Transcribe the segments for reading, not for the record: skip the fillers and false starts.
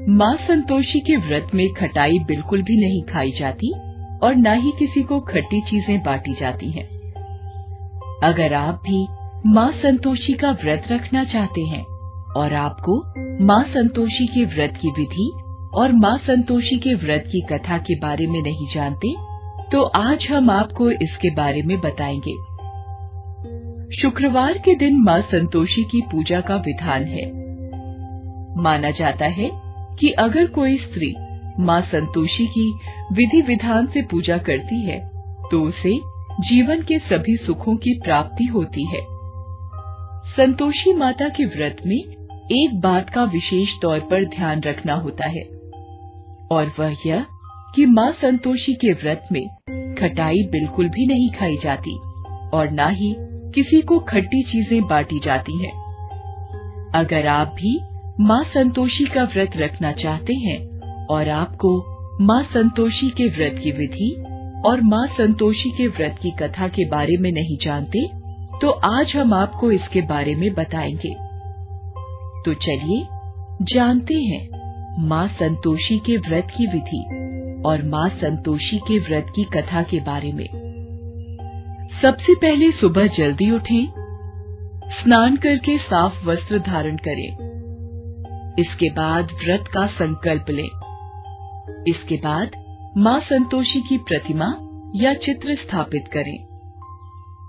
माँ संतोषी के व्रत में खटाई बिल्कुल भी नहीं खाई जाती और न ही किसी को खट्टी चीजें बांटी जाती हैं। अगर आप भी माँ संतोषी का व्रत रखना चाहते हैं और आपको माँ संतोषी के व्रत की विधि और माँ संतोषी के व्रत की कथा के बारे में नहीं जानते, तो आज हम आपको इसके बारे में बताएंगे। शुक्रवार के दिन माँ संतोषी की पूजा का विधान है। माना जाता है कि अगर कोई स्त्री माँ संतोषी की विधि विधान से पूजा करती है तो उसे जीवन के सभी सुखों की प्राप्ति होती है। संतोषी माता के व्रत में एक बात का विशेष तौर पर ध्यान रखना होता है और वह यह कि माँ संतोषी के व्रत में खटाई बिल्कुल भी नहीं खाई जाती और न ही किसी को खट्टी चीजें बांटी जाती हैं। अगर आप भी माँ संतोषी का व्रत रखना चाहते हैं और आपको माँ संतोषी के व्रत की विधि और माँ संतोषी के व्रत की कथा के बारे में नहीं जानते, तो आज हम आपको इसके बारे में बताएंगे। तो चलिए जानते हैं माँ संतोषी के व्रत की विधि और माँ संतोषी के व्रत की कथा के बारे में। सबसे पहले सुबह जल्दी उठें, स्नान करके साफ वस्त्र धारण करें। इसके बाद व्रत का संकल्प लें। इसके बाद माँ संतोषी की प्रतिमा या चित्र स्थापित करें।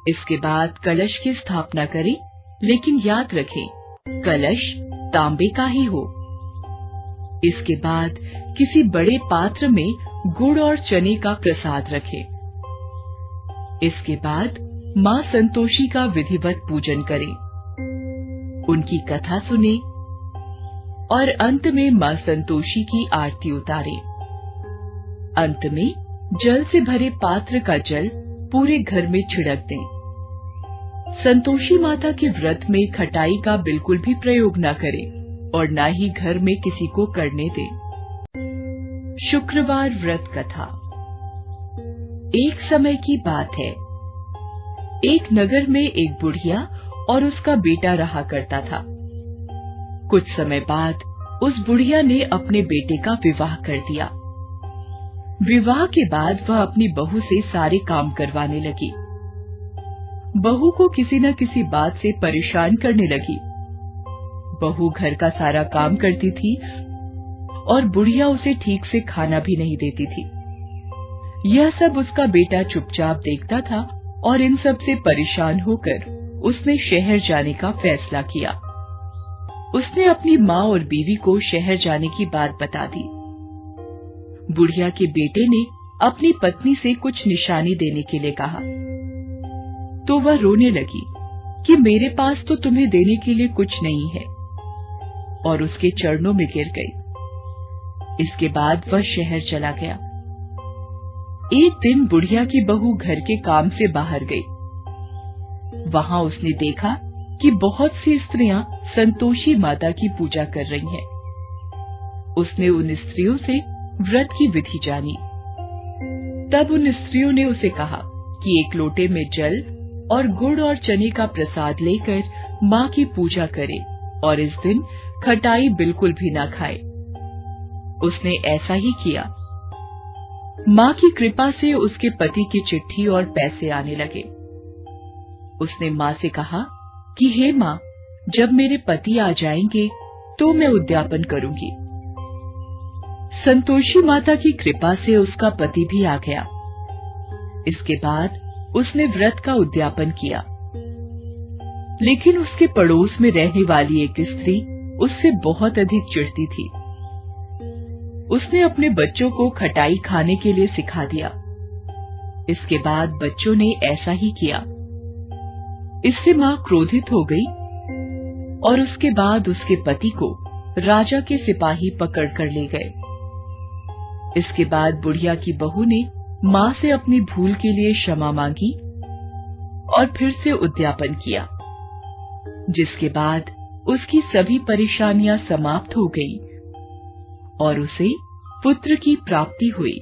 इसके बाद कलश की स्थापना करें, लेकिन याद रखें कलश तांबे का ही हो। इसके बाद किसी बड़े पात्र में गुड़ और चने का प्रसाद रखें। इसके बाद माँ संतोषी का विधिवत पूजन करें, उनकी कथा सुने और अंत में माँ संतोषी की आरती उतारें। अंत में जल से भरे पात्र का जल पूरे घर में छिड़क दें। संतोषी माता के व्रत में खटाई का बिल्कुल भी प्रयोग न करें और न ही घर में किसी को करने दें। शुक्रवार व्रत कथा। एक समय की बात है, एक नगर में एक बुढ़िया और उसका बेटा रहा करता था। कुछ समय बाद उस बुढ़िया ने अपने बेटे का विवाह कर दिया। विवाह के बाद वह अपनी बहू से सारे काम करवाने लगी। बहू को किसी न किसी बात से परेशान करने लगी। बहू घर का सारा काम करती थी और बुढ़िया उसे ठीक से खाना भी नहीं देती थी। यह सब उसका बेटा चुपचाप देखता था और इन सब से परेशान होकर उसने शहर जाने का फैसला किया। उसने अपनी माँ और बीवी को शहर जाने की बात बता दी। बुढ़िया के बेटे ने अपनी पत्नी से कुछ निशानी देने के लिए कहा, तो वह रोने लगी कि मेरे पास तो तुम्हें देने के लिए कुछ नहीं है, और उसके चरणों में गिर गई। इसके बाद वह शहर चला गया। एक दिन बुढ़िया की बहू घर के काम से बाहर गई। वहां उसने देखा कि बहुत सी स्त्रियां संतोषी माता की पूजा कर रही हैं। उसने उन स्त्रियों से व्रत की विधि जानी। तब उन स्त्रियों ने उसे कहा कि एक लोटे में जल और गुड़ और चने का प्रसाद लेकर माँ की पूजा करे और इस दिन खटाई बिल्कुल भी ना खाए। उसने ऐसा ही किया। माँ की कृपा से उसके पति की चिट्ठी और पैसे आने लगे। उसने माँ से कहा कि हे माँ, जब मेरे पति आ जाएंगे तो मैं उद्यापन करूंगी। संतोषी माता की कृपा से उसका पति भी आ गया। इसके बाद उसने व्रत का उद्यापन किया। लेकिन उसके पड़ोस में रहने वाली एक स्त्री उससे बहुत अधिक चिढ़ती थी। उसने अपने बच्चों को खटाई खाने के लिए सिखा दिया। इसके बाद बच्चों ने ऐसा ही किया। इससे माँ क्रोधित हो गई और उसके बाद उसके पति को राजा के सिपाही पकड़ कर ले गए। इसके बाद बुढ़िया की बहू ने माँ से अपनी भूल के लिए क्षमा मांगी और फिर से उद्यापन किया, जिसके बाद उसकी सभी परेशानियां समाप्त हो गईं और उसे पुत्र की प्राप्ति हुई।